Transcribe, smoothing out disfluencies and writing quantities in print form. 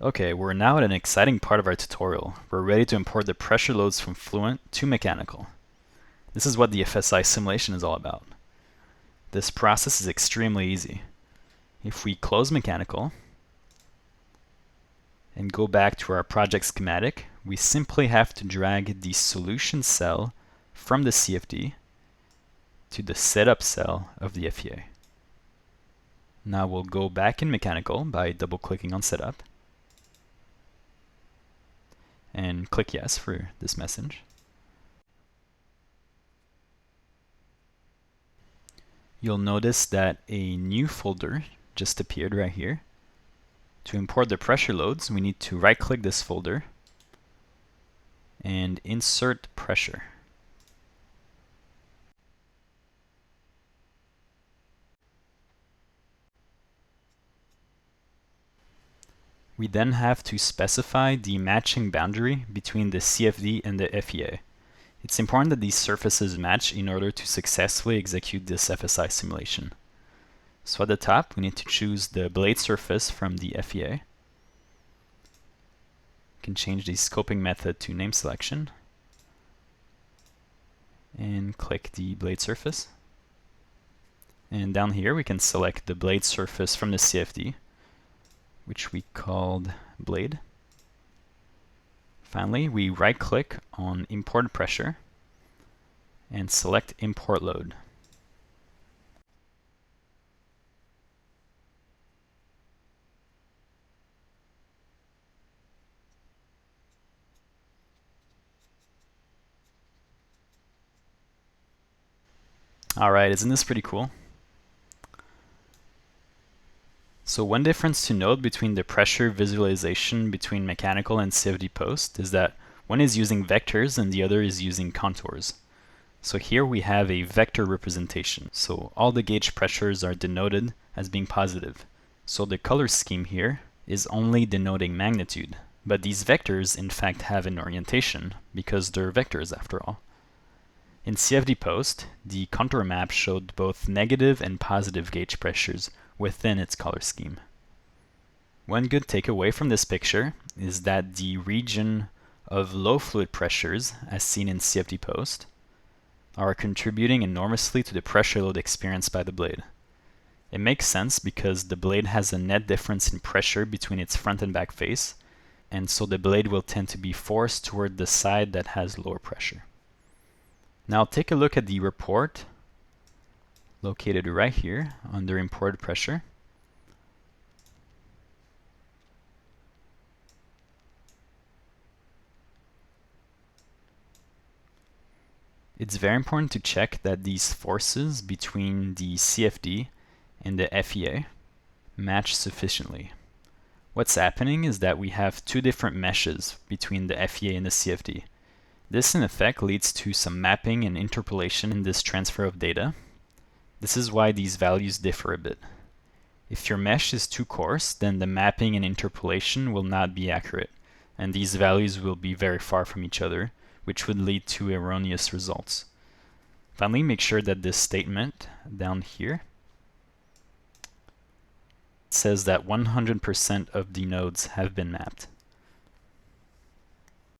Okay, we're now at an exciting part of our tutorial. We're ready to import the pressure loads from Fluent to Mechanical. This is what the FSI simulation is all about. This process is extremely easy. If we close Mechanical and go back to our project schematic, we simply have to drag the solution cell from the CFD to the setup cell of the FEA. Now we'll go back in Mechanical by double-clicking on Setup and click Yes for this message. You'll notice that a new folder just appeared right here. To import the pressure loads, we need to right-click this folder and insert pressure. We then have to specify the matching boundary between the CFD and the FEA. It's important that these surfaces match in order to successfully execute this FSI simulation. So at the top, we need to choose the blade surface from the FEA. You can change the scoping method to name selection and click the blade surface. And down here, we can select the blade surface from the CFD, which we called blade. Finally, we right-click on import pressure and select import load. Alright, isn't this pretty cool? So one difference to note between the pressure visualization between Mechanical and CFD post is that one is using vectors and the other is using contours. So here we have a vector representation. So all the gauge pressures are denoted as being positive. So the color scheme here is only denoting magnitude. But these vectors in fact have an orientation because they're vectors after all. In CFD post, the contour map showed both negative and positive gauge pressures within its color scheme. One good takeaway from this picture is that the region of low fluid pressures, as seen in CFD post, are contributing enormously to the pressure load experienced by the blade. It makes sense because the blade has a net difference in pressure between its front and back face, and so the blade will tend to be forced toward the side that has lower pressure. Now take a look at the report located right here under imported pressure. It's very important to check that these forces between the CFD and the FEA match sufficiently. What's happening is that we have two different meshes between the FEA and the CFD. This in effect leads to some mapping and interpolation in this transfer of data. This is why these values differ a bit. If your mesh is too coarse, then the mapping and interpolation will not be accurate, and these values will be very far from each other, which would lead to erroneous results. Finally, make sure that this statement down here says that 100% of the nodes have been mapped.